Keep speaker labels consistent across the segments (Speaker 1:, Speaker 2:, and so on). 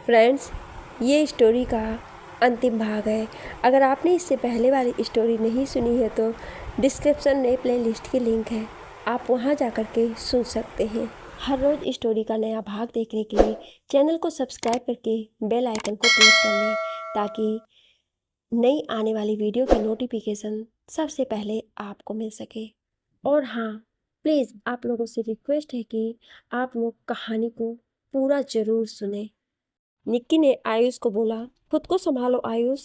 Speaker 1: Friends, ये story का अंतिम भाग है। अगर आपने इससे पहले वाली स्टोरी नहीं सुनी है तो डिस्क्रिप्शन में प्लेलिस्ट की लिंक है, आप वहां जाकर के सुन सकते हैं। हर रोज़ स्टोरी का नया भाग देखने के लिए चैनल को सब्सक्राइब करके बेल आइकन को प्रेस कर लें ताकि नई आने वाली वीडियो की नोटिफिकेशन सबसे पहले आपको मिल सके। और हाँ, प्लीज़ आप लोगों से रिक्वेस्ट है कि आप लोग कहानी को पूरा ज़रूर सुने। निक्की ने आयुष को बोला, खुद को संभालो आयुष,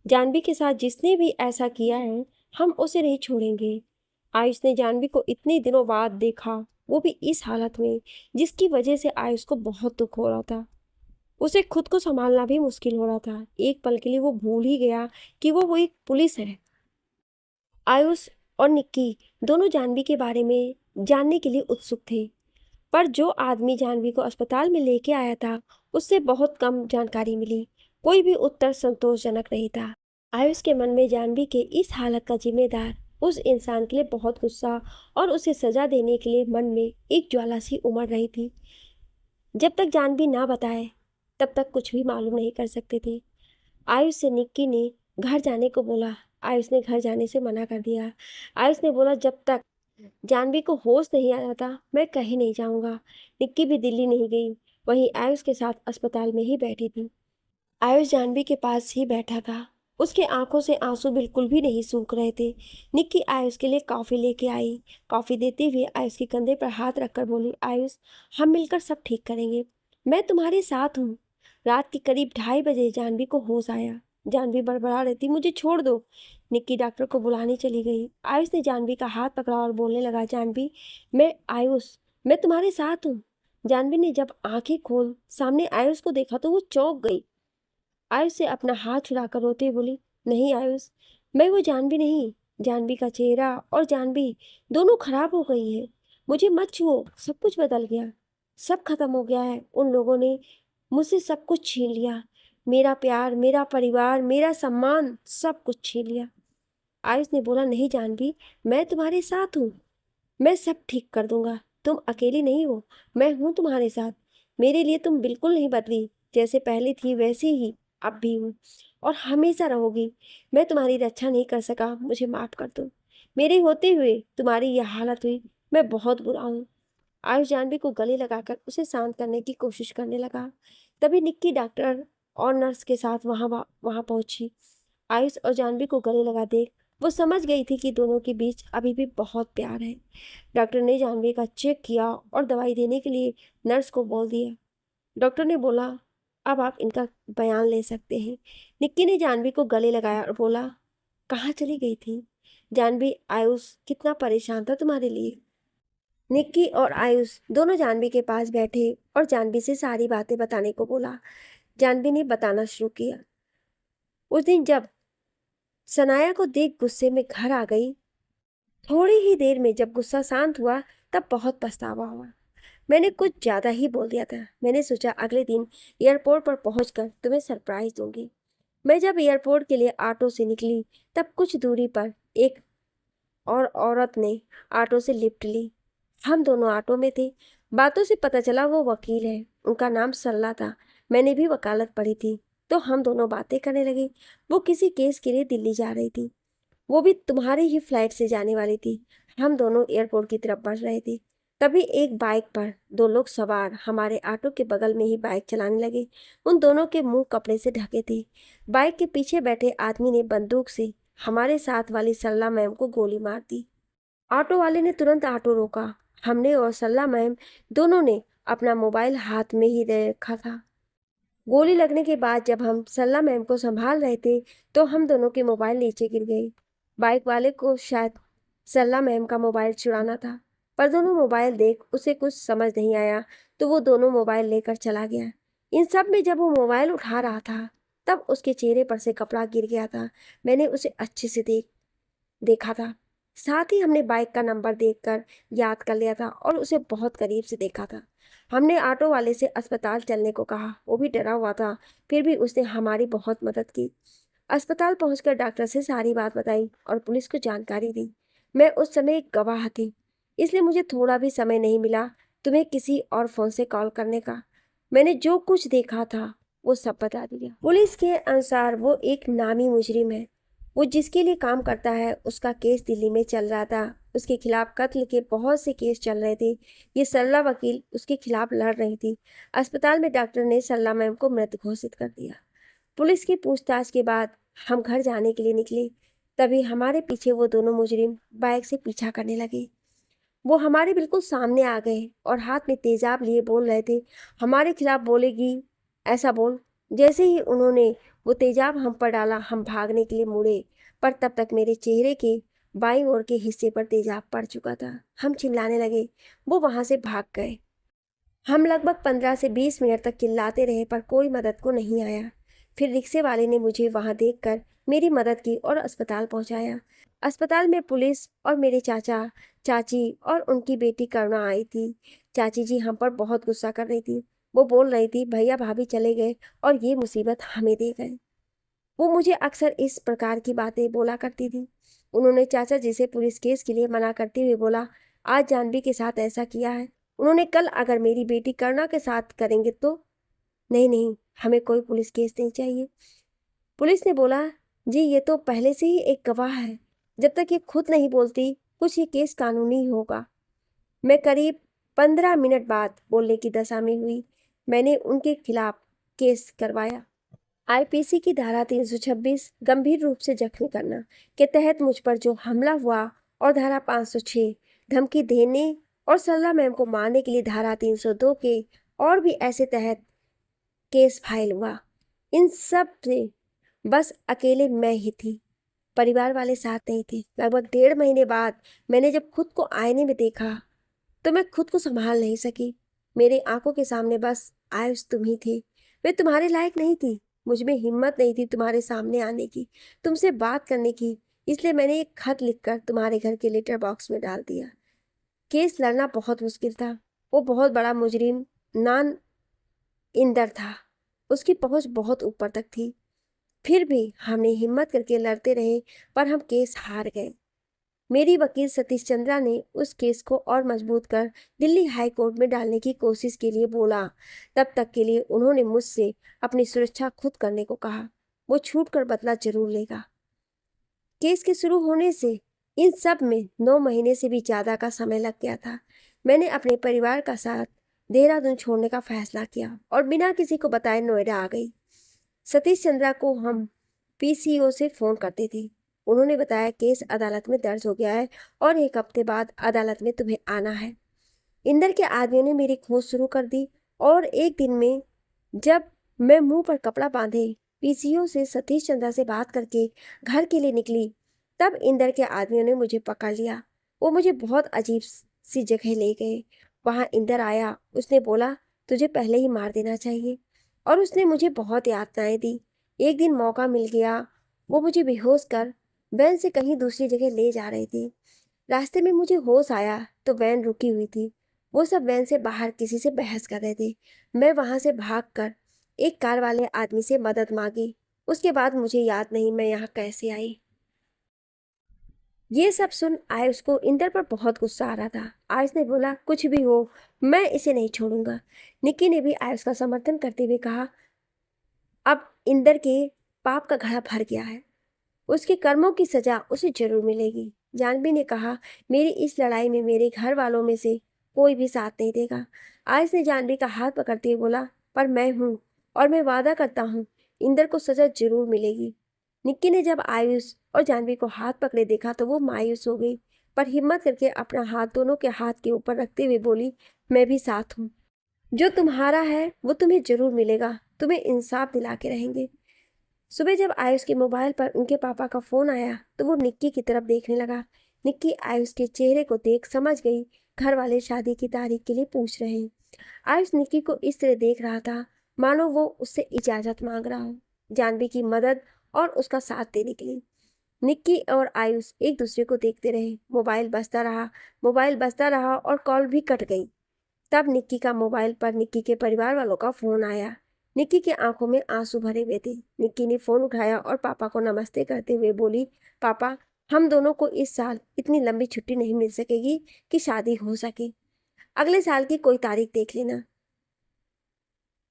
Speaker 1: जानवी के साथ जिसने भी ऐसा किया है हम उसे नहीं छोड़ेंगे। आयुष ने जानवी को इतने दिनों बाद देखा, वो भी इस हालत में जिसकी वजह से आयुष को बहुत दुख हो रहा था। उसे खुद को संभालना भी मुश्किल हो रहा था। एक पल के लिए वो भूल ही गया कि वो एक पुलिस है। आयुष और निक्की दोनों जानवी के बारे में जानने के लिए उत्सुक थे, पर जो आदमी जानवी को अस्पताल में लेके आया था उससे बहुत कम जानकारी मिली। कोई भी उत्तर संतोषजनक नहीं था। आयुष के मन में जानवी के इस हालत का जिम्मेदार उस इंसान के लिए बहुत गुस्सा और उसे सजा देने के लिए मन में एक ज्वाला सी उमड़ रही थी। जब तक जानवी ना बताए तब तक कुछ भी मालूम नहीं कर सकते थे। आयुष से निक्की ने घर जाने को बोला। आयुष ने घर जाने से मना कर दिया। आयुष ने बोला, जब तक जानवी को होश नहीं आ जाता मैं कहीं नहीं जाऊंगा। निक्की भी दिल्ली नहीं गई, वहीं आयुष के साथ अस्पताल में ही बैठी थी। आयुष जानवी के पास ही बैठा था। उसके आंखों से आंसू बिल्कुल भी नहीं सूख रहे थे। निक्की आयुष के लिए कॉफ़ी लेके आई। कॉफ़ी देते हुए आयुष के कंधे पर हाथ रखकर बोली, आयुष, हम मिलकर सब ठीक करेंगे, मैं तुम्हारे साथ हूँ। रात के करीब 2:30 बजे जानवी को होश आया। जानवी बड़बड़ा रही थी, मुझे छोड़ दो। निक्की डॉक्टर को बुलाने चली गई। आयुष ने जानवी का हाथ पकड़ा और बोलने लगा, जानवी, मैं आयुष, मैं तुम्हारे साथ हूँ। जानवी ने जब आंखें खोल सामने आयुष को देखा तो वो चौंक गई। आयुष से अपना हाथ छुड़ाकर रोते हुए बोली, नहीं आयुष, मैं वो जानवी नहीं। जानवी का चेहरा और जानवी दोनों खराब हो गई हैं। मुझे मत छुओ, सब कुछ बदल गया, सब खत्म हो गया है। उन लोगों ने मुझसे सब कुछ छीन लिया, मेरा प्यार, मेरा परिवार, मेरा सम्मान, सब कुछ छीन लिया। आयुष ने बोला, नहीं जानवी, मैं तुम्हारे साथ हूँ, मैं सब ठीक कर दूंगा। तुम अकेली नहीं हो, मैं हूँ तुम्हारे साथ। मेरे लिए तुम बिल्कुल नहीं बदली, जैसे पहले थी वैसे ही अब भी हूँ और हमेशा रहोगी। मैं तुम्हारी रक्षा नहीं कर सका, मुझे माफ़ कर दो। मेरे होते हुए तुम्हारी यह हालत हुई, मैं बहुत बुरा हूँ। आयुष जानवी को गले लगाकर उसे शांत करने की कोशिश करने लगा। तभी निक्की डॉक्टर और नर्स के साथ वहाँ पहुंची। आयुष और जानवी को गले लगा देख वो समझ गई थी कि दोनों के बीच अभी भी बहुत प्यार है। डॉक्टर ने जानवी का चेक किया और दवाई देने के लिए नर्स को बोल दिया। डॉक्टर ने बोला, अब आप इनका बयान ले सकते हैं। निक्की ने जानवी को गले लगाया और बोला, कहाँ चली गई थी जानवी? आयुष कितना परेशान था तुम्हारे लिए। निक्की और आयुष दोनों जानवी के पास बैठे और जानवी से सारी बातें बताने को बोला। जानवी ने बताना शुरू किया। उस दिन जब सनाया को देख गुस्से में घर आ गई, थोड़ी ही देर में जब गुस्सा शांत हुआ तब बहुत पछतावा हुआ। मैंने कुछ ज़्यादा ही बोल दिया था। मैंने सोचा अगले दिन एयरपोर्ट पर पहुंचकर तुम्हें सरप्राइज दूंगी। मैं जब एयरपोर्ट के लिए ऑटो से निकली तब कुछ दूरी पर एक और औरत ने ऑटो से लिफ्ट ली। हम दोनों ऑटो में थे। बातों से पता चला वो वकील है। उनका नाम सरला था। मैंने भी वकालत पढ़ी थी तो हम दोनों बातें करने लगे। वो किसी केस के लिए दिल्ली जा रही थी। वो भी तुम्हारी ही फ्लाइट से जाने वाली थी। हम दोनों एयरपोर्ट की तरफ बढ़ रहे थे। तभी एक बाइक पर 2 लोग सवार हमारे ऑटो के बगल में ही बाइक चलाने लगे। उन दोनों के मुंह कपड़े से ढके थे। बाइक के पीछे बैठे आदमी ने बंदूक से हमारे साथ वाली सरला मैम को गोली मार दी। ऑटो वाले ने तुरंत ऑटो रोका। हमने और सरला मैम दोनों ने अपना मोबाइल हाथ में ही रखा था। गोली लगने के बाद जब हम सरला मैम को संभाल रहे थे तो हम दोनों के मोबाइल नीचे गिर गए। बाइक वाले को शायद सरला मैम का मोबाइल चुराना था, पर दोनों मोबाइल देख उसे कुछ समझ नहीं आया तो वो दोनों मोबाइल लेकर चला गया। इन सब में जब वो मोबाइल उठा रहा था तब उसके चेहरे पर से कपड़ा गिर गया था। मैंने उसे अच्छे से देखा था। साथ ही हमने बाइक का नंबर देखकर याद कर लिया था और उसे बहुत करीब से देखा था। हमने ऑटो वाले से अस्पताल चलने को कहा। वो भी डरा हुआ था, फिर भी उसने हमारी बहुत मदद की। अस्पताल पहुंचकर डॉक्टर से सारी बात बताई और पुलिस को जानकारी दी। मैं उस समय एक गवाह थी, इसलिए मुझे थोड़ा भी समय नहीं मिला तुम्हें किसी और फ़ोन से कॉल करने का। मैंने जो कुछ देखा था वो सब बता दिया। पुलिस के अनुसार वो एक नामी मुजरिम है। वो जिसके लिए काम करता है उसका केस दिल्ली में चल रहा था। उसके खिलाफ कत्ल के बहुत से केस चल रहे थे। ये सरला वकील उसके खिलाफ लड़ रही थी। अस्पताल में डॉक्टर ने सरला मैम को मृत घोषित कर दिया। पुलिस की पूछताछ के बाद हम घर जाने के लिए निकले। तभी हमारे पीछे वो दोनों मुजरिम बाइक से पीछा करने लगे। वो हमारे बिल्कुल सामने आ गए और हाथ में तेजाब लिए बोल रहे थे, हमारे खिलाफ बोलेगी, ऐसा बोल। जैसे ही उन्होंने वो तेजाब हम पर डाला, हम भागने के लिए मुड़े, पर तब तक मेरे चेहरे के बाईं ओर के हिस्से पर तेजाब पड़ चुका था। हम चिल्लाने लगे, वो वहां से भाग गए। हम लगभग 15 से 20 मिनट तक चिल्लाते रहे पर कोई मदद को नहीं आया। फिर रिक्शे वाले ने मुझे वहां देखकर मेरी मदद की और अस्पताल पहुंचाया। अस्पताल में पुलिस और मेरे चाचा, चाची और उनकी बेटी करुणा आई थी। चाची जी हम पर बहुत गुस्सा कर रही थी। वो बोल रही थी, भैया भाभी चले गए और ये मुसीबत हमें दे गए। वो मुझे अक्सर इस प्रकार की बातें बोला करती थी। उन्होंने चाचा जी से पुलिस केस के लिए मना करते हुए बोला, आज जानवी के साथ ऐसा किया है, उन्होंने कल अगर मेरी बेटी करुणा के साथ करेंगे तो। नहीं नहीं, हमें कोई पुलिस केस नहीं चाहिए। पुलिस ने बोला, जी ये तो पहले से ही एक गवाह है, जब तक ये खुद नहीं बोलती कुछ ये केस कानूनी होगा। मैं करीब 15 मिनट बाद बोलने की दशा में हुई। मैंने उनके खिलाफ केस करवाया। आईपीसी की धारा 326 गंभीर रूप से जख्मी करना के तहत मुझ पर जो हमला हुआ और धारा 506 धमकी देने और सरला मैम को मारने के लिए धारा 302 के और भी ऐसे तहत केस फाइल हुआ। इन सब से बस अकेले मैं ही थी, परिवार वाले साथ नहीं थे। लगभग 1.5 महीने बाद मैंने जब खुद को आईने में देखा तो मैं खुद को संभाल नहीं सकी। मेरी आंखों के सामने बस आयुष तुम ही थे। मैं तुम्हारे लायक नहीं थी, मुझ में हिम्मत नहीं थी तुम्हारे सामने आने की, तुमसे बात करने की। इसलिए मैंने एक खत लिखकर तुम्हारे घर के लेटर बॉक्स में डाल दिया। केस लड़ना बहुत मुश्किल था। वो बहुत बड़ा मुजरिम नान इंदर था, उसकी पहुंच बहुत ऊपर तक थी। फिर भी हमने हिम्मत करके लड़ते रहे पर हम केस हार गए। मेरी वकील सतीश चंद्रा ने उस केस को और मजबूत कर दिल्ली हाई कोर्ट में डालने की कोशिश के लिए बोला। तब तक के लिए उन्होंने मुझसे अपनी सुरक्षा खुद करने को कहा। वो छूट कर बदला जरूर लेगा। केस के शुरू होने से इन सब में 9 महीने से भी ज़्यादा का समय लग गया था। मैंने अपने परिवार का साथ देहरादून छोड़ने का फैसला किया और बिना किसी को बताए नोएडा आ गई। सतीश चंद्रा को हम पीसीओ से फ़ोन करते थे। उन्होंने बताया केस अदालत में दर्ज हो गया है और 1 हफ्ते बाद अदालत में तुम्हें आना है। इंदर के आदमियों ने मेरी खोज शुरू कर दी और एक दिन में जब मैं मुंह पर कपड़ा बांधे पीसीओ से सतीश चंद्रा से बात करके घर के लिए निकली, तब इंदर के आदमियों ने मुझे पकड़ लिया। वो मुझे बहुत अजीब सी जगह ले गए। वहाँ इंदर आया, उसने बोला तुझे पहले ही मार देना चाहिए और उसने मुझे बहुत यातनाएं दी। एक दिन मौका मिल गया, वो मुझे बेहोश कर वैन से कहीं दूसरी जगह ले जा रहे थे। रास्ते में मुझे होश आया तो वैन रुकी हुई थी। वो सब वैन से बाहर किसी से बहस कर रहे थे। मैं वहां से भागकर एक कार वाले आदमी से मदद मांगी। उसके बाद मुझे याद नहीं मैं यहाँ कैसे आई। ये सब सुन आयुष को इंदर पर बहुत गुस्सा आ रहा था। आयुष ने बोला, कुछ भी हो मैं इसे नहीं छोड़ूंगा। निक्की ने भी आयुष का समर्थन करते हुए कहा, अब इंदर के पाप का घड़ा भर गया है, उसके कर्मों की सजा उसे जरूर मिलेगी। जानवी ने कहा, मेरी इस लड़ाई में मेरे घर वालों में से कोई भी साथ नहीं देगा। आयुष ने जानवी का हाथ पकड़ते हुए बोला, पर मैं हूँ और मैं वादा करता हूँ इंदर को सजा जरूर मिलेगी। निक्की ने जब आयुष और जानवी को हाथ पकड़े देखा तो वो मायूस हो गई, पर हिम्मत करके अपना हाथ दोनों के हाथ के ऊपर रखते हुए बोली, मैं भी साथ हूँ। जो तुम्हारा है वो तुम्हें जरूर मिलेगा, तुम्हें इंसाफ दिला के रहेंगे। सुबह जब आयुष के मोबाइल पर उनके पापा का फोन आया तो वो निक्की की तरफ देखने लगा। निक्की आयुष के चेहरे को देख समझ गई घर वाले शादी की तारीख के लिए पूछ रहे हैं। आयुष निक्की को इस तरह देख रहा था मानो वो उससे इजाजत मांग रहा हो, जानवी की मदद और उसका साथ देने के लिए। निक्की और आयुष एक दूसरे को देखते रहे। मोबाइल बजता रहा और कॉल भी कट गई। तब निक्की का मोबाइल पर निक्की के परिवार वालों का फोन आया। निक्की की आंखों में आंसू भरे हुए थे। निक्की ने फोन उठाया और पापा को नमस्ते करते हुए बोली, पापा हम दोनों को इस साल इतनी लंबी छुट्टी नहीं मिल सकेगी कि शादी हो सके, अगले साल की कोई तारीख देख लेना।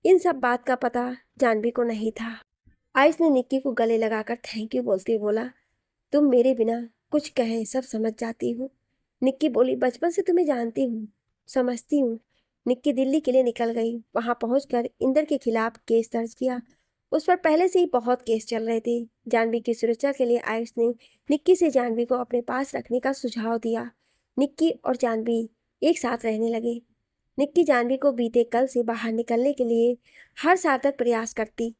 Speaker 1: इन सब बात का पता जानवी को नहीं था। आयुष ने निक्की को गले लगाकर थैंक यू बोलते हुए बोला, तुम मेरे बिना कुछ कहे सब समझ जाती हो। निक्की बोली, बचपन से तुम्हें जानती हूँ, समझती हूँ। निक्की दिल्ली के लिए निकल गई। वहां पहुंचकर इंदर के खिलाफ केस दर्ज किया। उस पर पहले से ही बहुत केस चल रहे थे। जानवी की सुरक्षा के लिए आयुष ने निक्की से जानवी को अपने पास रखने का सुझाव दिया। निक्की और जानवी एक साथ रहने लगे। निक्की जानवी को बीते कल से बाहर निकलने के लिए हर सार्थक प्रयास करती,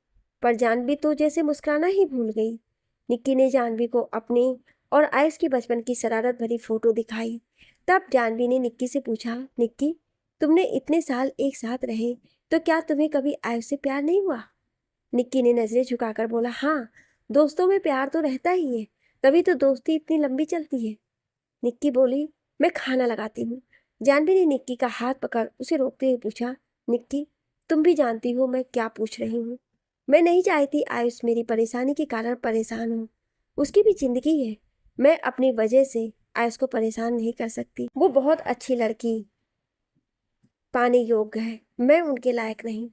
Speaker 1: पर जानवी तो जैसे मुस्कुराना ही भूल गई। निक्की ने जानवी को अपने और आयुष की बचपन की शरारत भरी फोटो दिखाई। तब जानवी ने निक्की से पूछा, निक्की, तुमने इतने साल एक साथ रहे तो क्या तुम्हें कभी आयुष से प्यार नहीं हुआ? निक्की ने नजरें झुकाकर बोला, हाँ, दोस्तों में प्यार तो रहता ही है, तभी तो दोस्ती इतनी लंबी चलती है। निक्की बोली, मैं खाना लगाती हूँ। जानवी ने निक्की का हाथ पकड़ उसे रोकते हुए पूछा, निक्की, तुम भी जानती हो मैं क्या पूछ रही हूँ। मैं नहीं चाहती आयुष मेरी परेशानी के कारण परेशान हो। उसकी भी जिंदगी है। मैं अपनी वजह से आयुष को परेशान नहीं कर सकती। वो बहुत अच्छी लड़की पाने योग्य है, मैं उनके लायक नहीं।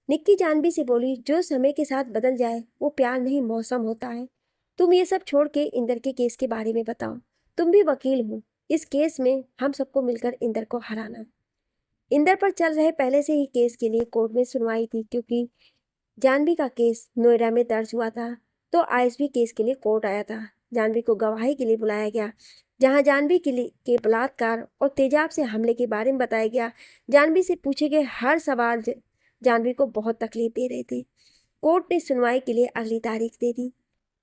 Speaker 1: निक्की जानवी से बोली, जो समय के साथ बदल जाए वो प्यार नहीं मौसम होता है। तुम ये सब छोड़ के इंदर के केस के बारे में बताओ। तुम भी वकील हो, इस केस में हम सबको मिलकर इंदर को हराना। इंदर पर चल रहे पहले से ही केस के लिए कोर्ट में सुनवाई थी, क्योंकि जानवी का केस नोएडा में दर्ज हुआ था तो आयुष भी केस के लिए कोर्ट आया था। जानवी को गवाही के लिए बुलाया गया, जहां जानवी के बलात्कार और तेजाब से हमले के बारे में बताया गया। जानवी से पूछे गए हर सवाल जानवी को बहुत तकलीफ दे रहे थे। कोर्ट ने सुनवाई के लिए अगली तारीख दे दी।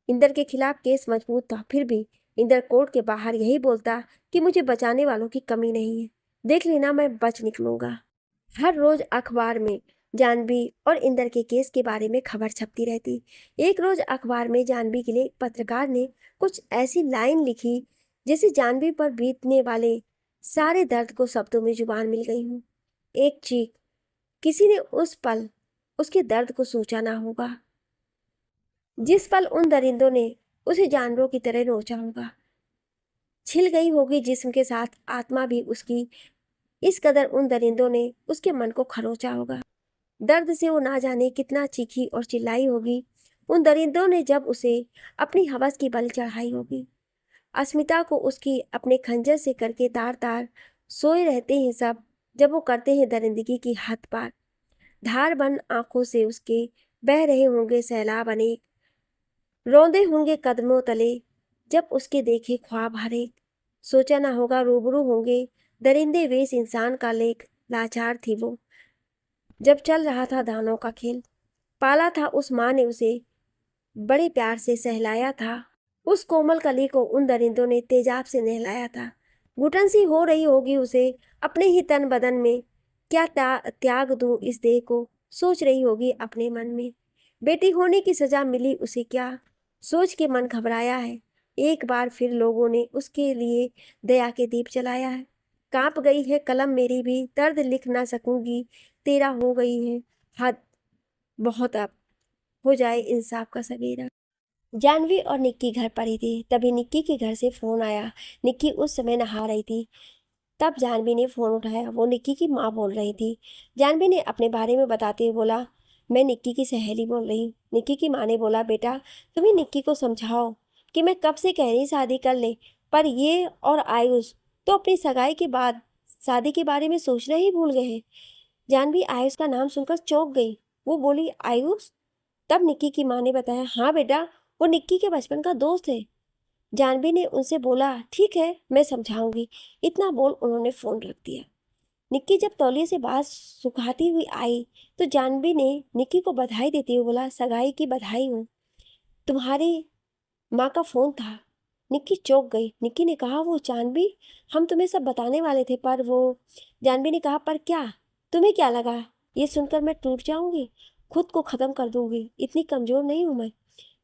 Speaker 1: इंदर के खिलाफ केस मजबूत था, फिर भी इंदर कोर्ट के बाहर यही बोलता कि मुझे बचाने वालों की कमी नहीं है, देख लेना मैं बच निकलूंगा। हर रोज अखबार में जानवी और इंदर के केस के बारे में खबर छपती रहती। एक रोज अखबार में जानवी के लिए एक पत्रकार ने कुछ ऐसी लाइन लिखी जैसे जानवी पर बीतने वाले सारे दर्द को शब्दों में जुबान मिल गई हूँ। एक चीख, किसी ने उस पल उसके दर्द को सोचा ना होगा, जिस पल उन दरिंदों ने उसे जानवरों की तरह नोचा होगा। छिल गई होगी जिस्म के साथ आत्मा भी उसकी, इस कदर उन दरिंदों ने उसके मन को खरोचा होगा। दर्द से वो ना जाने कितना चीखी और चिल्लाई होगी उन दरिंदों ने जब उसे अपनी हवस की बलि चढ़ाई होगी। अस्मिता को उसकी अपने खंजर से करके तार तार सोए रहते हैं सब, जब वो करते हैं दरिंदगी की हद पार। धार बन आंखों से उसके बह रहे होंगे सैलाब अनेक, रौंदे होंगे कदमों तले जब उसके देखे ख्वाब हरेक। सोचा ना होगा रूबरू होंगे दरिंदे वेश इंसान का लेख, लाचार थी वो जब चल रहा था दानों का खेल। पाला था उस माँ ने उसे, बड़े प्यार से सहलाया था। उस कोमल कली को उन दरिंदों ने तेजाब से नहलाया था। घुटन सी हो रही होगी उसे अपने ही तन बदन में, क्या त्याग दूं इस देह को, सोच रही होगी अपने मन में। बेटी होने की सजा मिली उसे क्या, सोच के मन घबराया है। एक बार फिर लोगों ने उसके लिए दया के दीप जलाया है। कांप गई है कलम मेरी भी, दर्द लिख ना सकूंगी, तेरा हो गई है हद, बहुत अब हो जाए इंसाफ का सवेरा। जानवी और निक्की घर पर ही थी, तभी निक्की के घर से फोन आया। निक्की उस समय नहा रही थी। तब जानवी ने फोन उठाया। वो निक्की की माँ बोल रही थी। जानवी ने अपने बारे में बताते हुए बोला, मैं निक्की की सहेली बोल रही हूँ। निक्की की माँ ने बोला, बेटा तुम्हें निक्की को समझाओ कि मैं कब से कह रही शादी कर ले, पर ये और आयुष तो अपनी सगाई के बाद शादी के बारे में सोचना ही भूल गए हैं। जानवी आयुष का नाम सुनकर चौंक गई। वो बोली, आयुष? तब निक्की की माँ ने बताया, हाँ बेटा, वो निक्की के बचपन का दोस्त है। जानवी ने उनसे बोला, ठीक है मैं समझाऊंगी। इतना बोल उन्होंने फोन रख दिया। निक्की जब तौलिए से बात सुखाती हुई आई तो जानवी ने निक्की को बधाई देते हुए बोला, सगाई की बधाई हो, तुम्हारी माँ का फोन था। निक्की चौंक गई। निक्की ने कहा, वो जानवी, हम तुम्हें सब बताने वाले थे, पर वो। जानवी ने कहा, पर क्या? तुम्हें क्या लगा ये सुनकर मैं टूट जाऊंगी, खुद को खत्म कर दूंगी? इतनी कमजोर नहीं हूं मैं।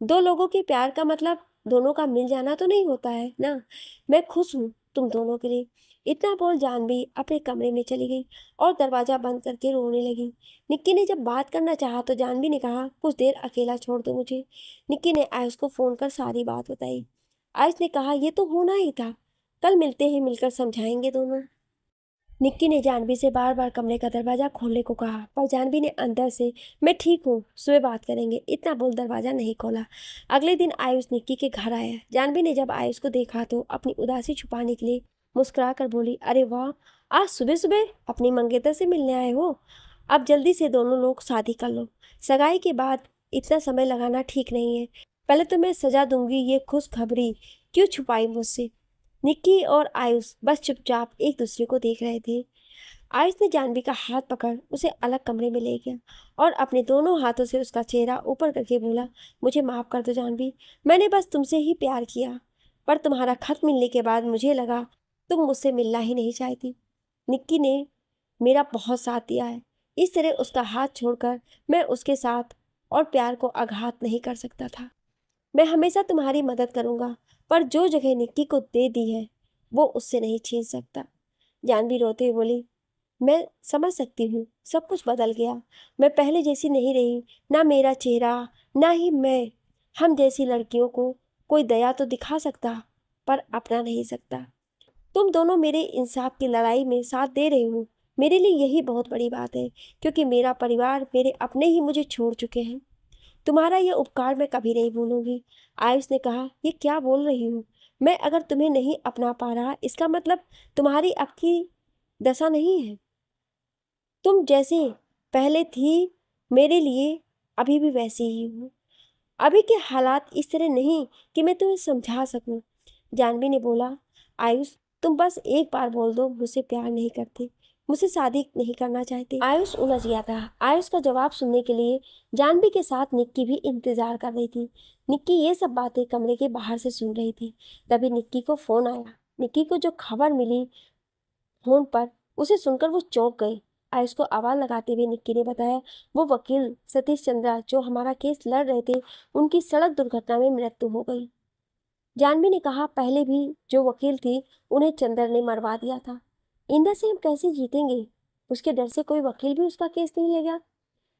Speaker 1: दो लोगों के प्यार का मतलब दोनों का मिल जाना तो नहीं होता है ना। मैं खुश हूँ तुम दोनों के लिए। इतना बोल जानवी अपने कमरे में चली गई और दरवाजा बंद करके रोने लगी। निक्की ने जब बात करना चाहा तो जानवी ने कहा, कुछ देर अकेला छोड़ दो मुझे। निक्की ने आयुष को फोन कर सारी बात बताई। आयुष ने कहा, ये तो होना ही था, कल मिलते हैं, मिलकर समझाएंगे दोनों। निक्की ने जानवी से बार बार कमरे का दरवाज़ा खोलने को कहा, पर जानवी ने अंदर से मैं ठीक हूँ, सुबह बात करेंगे, इतना बोल दरवाज़ा नहीं खोला। अगले दिन आयुष निक्की के घर आया। जानवी ने जब आयुष को देखा तो अपनी उदासी छुपाने के लिए मुस्कुरा कर बोली, अरे वाह, आज सुबह सुबह अपनी मंगेतर से मिलने आए हो। अब जल्दी से दोनों लोग शादी कर लो। सगाई के बाद इतना समय लगाना ठीक नहीं है। पहले तो मैं सजा दूंगी, ये खुशखबरी क्यों छुपाई मुझसे। निक्की और आयुष बस चुपचाप एक दूसरे को देख रहे थे। आयुष ने जानवी का हाथ पकड़ उसे अलग कमरे में ले गया और अपने दोनों हाथों से उसका चेहरा ऊपर करके बोला, मुझे माफ़ कर दो जानवी, मैंने बस तुमसे ही प्यार किया, पर तुम्हारा खत मिलने के बाद मुझे लगा तुम मुझसे मिलना ही नहीं चाहती। निक्की ने मेरा बहुत साथ दिया है, इस तरह उसका हाथ छोड़कर मैं उसके साथ और प्यार को आघात नहीं कर सकता था। मैं हमेशा तुम्हारी मदद करूंगा, पर जो जगह निक्की को दे दी है वो उससे नहीं छीन सकता। जानवी रोते हुए बोली, मैं समझ सकती हूँ, सब कुछ बदल गया, मैं पहले जैसी नहीं रही, ना मेरा चेहरा ना ही मैं। हम जैसी लड़कियों को कोई दया तो दिखा सकता, पर अपना नहीं सकता। तुम दोनों मेरे इंसाफ की लड़ाई में साथ दे रहे हो, मेरे लिए यही बहुत बड़ी बात है, क्योंकि मेरा परिवार, मेरे अपने ही मुझे छोड़ चुके हैं। तुम्हारा यह उपकार मैं कभी नहीं भूलूंगी। आयुष ने कहा, ये क्या बोल रही हूँ, मैं अगर तुम्हें नहीं अपना पा रहा इसका मतलब तुम्हारी अब की दशा नहीं है। तुम जैसे पहले थी मेरे लिए अभी भी वैसी ही हूँ। अभी के हालात इस तरह नहीं कि मैं तुम्हें समझा सकूं। जानवी ने बोला, आयुष तुम बस एक बार बोल दो, मुझसे प्यार नहीं करते, मुझसे शादी नहीं करना चाहते। आयुष उलझ गया था। आयुष का जवाब सुनने के लिए जानवी के साथ निक्की भी इंतजार कर रही थी। निक्की ये सब बातें कमरे के बाहर से सुन रही थी। तभी निक्की को फोन आया। निक्की को जो खबर मिली फोन पर, उसे सुनकर वो चौंक गई। आयुष को आवाज लगाते हुए निक्की ने बताया, वो वकील सतीश चंद्रा जो हमारा केस लड़ रहे थे, उनकी सड़क दुर्घटना में मृत्यु हो गई। जानवी ने कहा, पहले भी जो वकील थी उन्हें चंद्र ने मरवा दिया था। इंदर से हम कैसे जीतेंगे, उसके डर से कोई वकील भी उसका केस नहीं ले गया।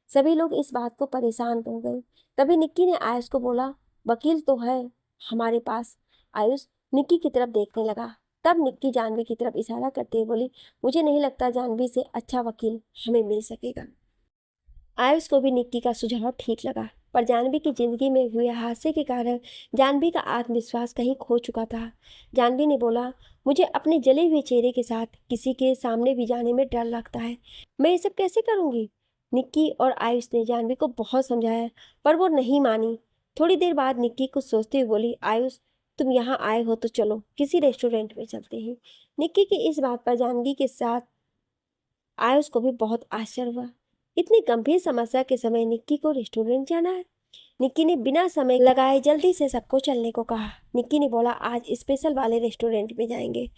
Speaker 1: सभी लोग इस बात को परेशान हो गए। तभी निक्की ने आयुष को बोला, वकील तो है हमारे पास। आयुष निक्की की तरफ देखने लगा। तब निक्की जानवी की तरफ इशारा करते हुए बोली, मुझे नहीं लगता जानवी से अच्छा वकील हमें मिल सकेगा। आयुष को भी निक्की का सुझाव ठीक लगा, पर जानवी की जिंदगी में हुए हादसे के कारण जानवी का आत्मविश्वास कहीं खो चुका था। जानवी ने बोला, मुझे अपने जले हुए चेहरे के साथ किसी के सामने भी जाने में डर लगता है, मैं ये सब कैसे करूँगी। निक्की और आयुष ने जानवी को बहुत समझाया, पर वो नहीं मानी। थोड़ी देर बाद निक्की कुछ सोचते हुए बोली, आयुष तुम यहाँ आए हो तो चलो किसी रेस्टोरेंट में चलते हैं। निक्की की इस बात पर जानवी के साथ आयुष को भी बहुत आश्चर्य हुआ। इतनी गंभीर समस्या के समय निक्की को रेस्टोरेंट जाना है। निक्की ने बिना समय लगाए जल्दी से सबको चलने को कहा। निक्की ने बोला, आज स्पेशल वाले रेस्टोरेंट में जाएंगे।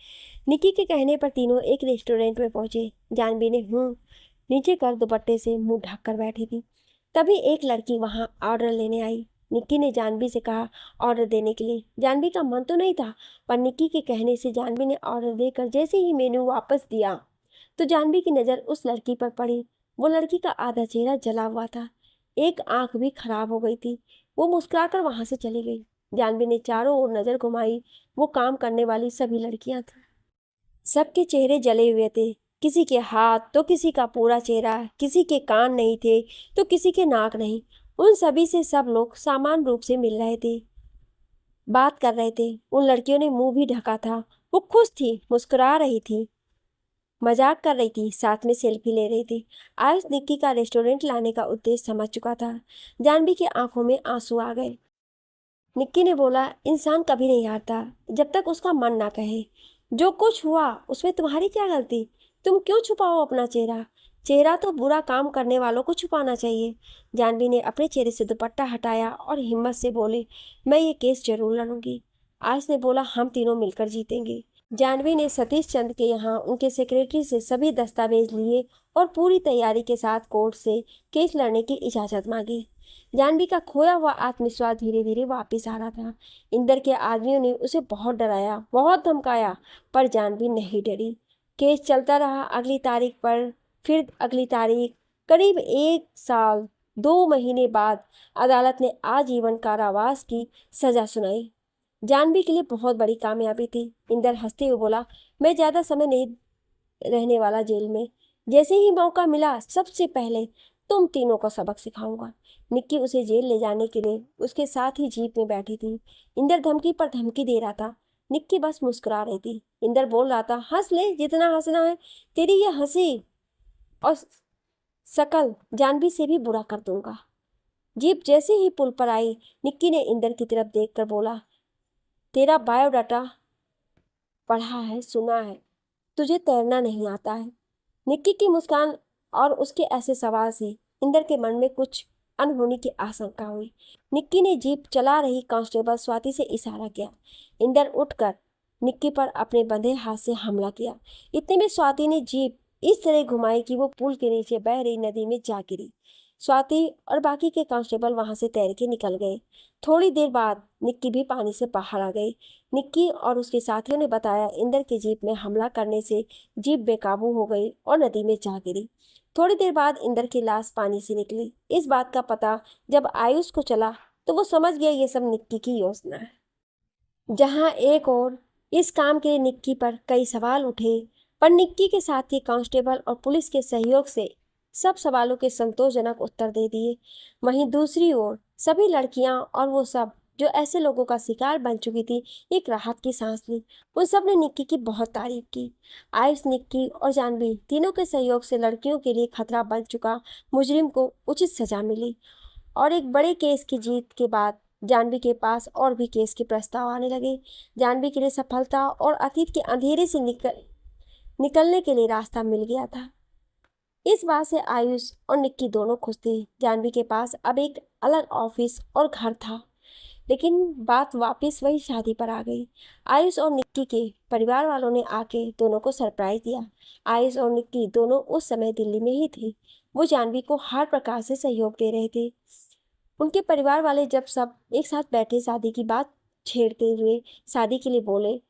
Speaker 1: निक्की के कहने पर तीनों एक रेस्टोरेंट में पहुंचे। जानवी ने नीचे कर दुपट्टे से मुंह ढक कर बैठी थी। तभी एक लड़की वहां ऑर्डर लेने आई। निक्की ने जानवी से कहा ऑर्डर देने के लिए। जानवी का मन तो नहीं था, पर निक्की के कहने से जानवी ने ऑर्डर देकर जैसे ही मेनू वापस दिया तो जानवी की नज़र उस लड़की पर पड़ी। वो लड़की का आधा चेहरा जला हुआ था, एक आंख भी खराब हो गई थी। वो मुस्कुराकर वहां से चली गई। जानवी ने चारों ओर नजर घुमाई। वो काम करने वाली सभी लड़कियां थीं। सबके चेहरे जले हुए थे, किसी के हाथ तो किसी का पूरा चेहरा, किसी के कान नहीं थे तो किसी के नाक नहीं। उन सभी से सब लोग समान रूप से मिल रहे थे, बात कर रहे थे। उन लड़कियों ने मुंह भी ढका था। वो खुश थी, मुस्कुरा रही थी, मजाक कर रही थी, साथ में सेल्फी ले रही थी। आयुष निक्की का रेस्टोरेंट लाने का उद्देश्य समझ चुका था। जानवी की आंखों में आंसू आ गए। निक्की ने बोला, इंसान कभी नहीं हारता जब तक उसका मन ना कहे। जो कुछ हुआ उसमें तुम्हारी क्या गलती, तुम क्यों छुपाओ अपना चेहरा। चेहरा तो बुरा काम करने वालों को छुपाना चाहिए। जानवी ने अपने चेहरे से दुपट्टा हटाया और हिम्मत से बोली, मैं ये केस जरूर लड़ूंगी। आयुष ने बोला, हम तीनों मिलकर जीतेंगे। जानवी ने सतीश चंद्र के यहाँ उनके सेक्रेटरी से सभी दस्तावेज लिए और पूरी तैयारी के साथ कोर्ट से केस लड़ने की इजाज़त मांगी। जानवी का खोया हुआ आत्मविश्वास धीरे धीरे वापस आ रहा था। इंदर के आदमियों ने उसे बहुत डराया, बहुत धमकाया, पर जानवी नहीं डरी। केस चलता रहा। अगली तारीख पर फिर अगली तारीख। करीब 1 साल 2 महीने बाद अदालत ने आजीवन कारावास की सजा सुनाई। जानवी के लिए बहुत बड़ी कामयाबी थी। इंदर हंसते हुए बोला, मैं ज़्यादा समय नहीं रहने वाला जेल में। जैसे ही मौका मिला सबसे पहले तुम तीनों को सबक सिखाऊंगा। निक्की उसे जेल ले जाने के लिए उसके साथ ही जीप में बैठी थी। इंदर धमकी पर धमकी दे रहा था, निक्की बस मुस्कुरा रही थी। इंदर बोल रहा था, हंस ले जितना हंसना है, तेरी ये हंसी और शकल जानवी से भी बुरा कर दूंगा। जीप जैसे ही पुल पर आई, निक्की ने इंदर की तरफ देखकर बोला, तेरा बायोडाटा पढ़ा है, सुना है, तुझे तैरना नहीं आता है। निक्की की मुस्कान और उसके ऐसे सवाल से इंदर के मन में कुछ अनहोनी की आशंका हुई। निक्की ने जीप चला रही कांस्टेबल स्वाति से इशारा किया। इंदर उठकर निक्की पर अपने बंधे हाथ से हमला किया। इतने में स्वाति ने जीप इस तरह घुमाई कि वो पुल के नीचे बह रही नदी में जा गिरी। स्वाति और बाकी के कांस्टेबल वहां से तैर के निकल गए। थोड़ी देर बाद निक्की भी पानी से बाहर आ गई। निक्की और उसके साथियों ने बताया, इंदर की जीप में हमला करने से जीप बेकाबू हो गई और नदी में जा गिरी। थोड़ी देर बाद इंदर की लाश पानी से निकली। इस बात का पता जब आयुष को चला तो वो समझ गया ये सब निक्की की योजना है। जहां एक और इस काम के लिए निक्की पर कई सवाल उठे, पर निक्की के साथ ही कांस्टेबल और पुलिस के सहयोग से सब सवालों के संतोषजनक उत्तर दे दिए। वहीं दूसरी ओर सभी लड़कियां और वो सब जो ऐसे लोगों का शिकार बन चुकी थी, एक राहत की सांस ली। उन सब ने निक्की की बहुत तारीफ की। आयुष, निक्की और जानवी तीनों के सहयोग से लड़कियों के लिए खतरा बन चुका मुजरिम को उचित सजा मिली। और एक बड़े केस की जीत के बाद जानवी के पास और भी केस के प्रस्ताव आने लगे। जानवी के लिए सफलता और अतीत के अंधेरे से निकलने के लिए रास्ता मिल गया था। इस बात से आयुष और निक्की दोनों खुश थे। जानवी के पास अब एक अलग ऑफिस और घर था। लेकिन बात वापस वही शादी पर आ गई। आयुष और निक्की के परिवार वालों ने आके दोनों को सरप्राइज दिया। आयुष और निक्की दोनों उस समय दिल्ली में ही थे। वो जानवी को हर प्रकार से सहयोग दे रहे थे। उनके परिवार वाले जब सब एक साथ बैठे शादी की बात छेड़ते हुए शादी के लिए बोले,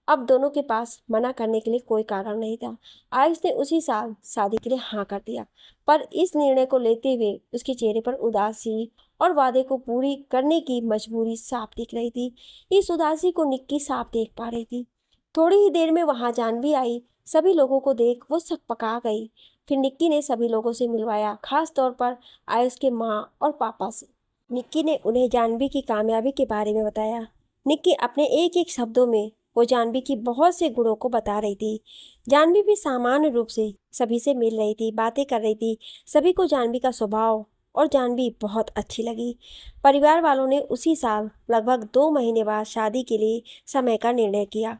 Speaker 1: अब दोनों के पास मना करने के लिए कोई कारण नहीं था। आयुष ने उसी साल शादी के लिए हाँ कर दिया, पर इस निर्णय को लेते हुए उसके चेहरे पर उदासी और वादे को पूरी करने की मजबूरी साफ दिख रही थी। इस उदासी को निक्की साफ देख पा रही थी। थोड़ी ही देर में वहां जानवी आई। सभी लोगों को देख वो सकपका गई। फिर निक्की ने सभी लोगों से मिलवाया, खास तौर पर आयुष के माँ और पापा से। निक्की ने उन्हें जानवी की कामयाबी के बारे में बताया। निक्की अपने एक एक शब्दों में वो जानवी की बहुत से गुणों को बता रही थी। जानवी भी सामान्य रूप से सभी से मिल रही थी, बातें कर रही थी। सभी को जानवी का स्वभाव और जानवी बहुत अच्छी लगी। परिवार वालों ने उसी साल लगभग 2 महीने बाद शादी के लिए समय का निर्णय किया।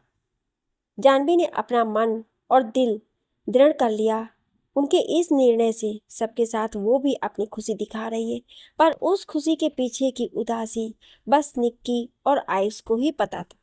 Speaker 1: जानवी ने अपना मन और दिल दृढ़ कर लिया। उनके इस निर्णय से सबके साथ वो भी अपनी खुशी दिखा रही है, पर उस खुशी के पीछे की उदासी बस निक्की और आयुष को ही पता था।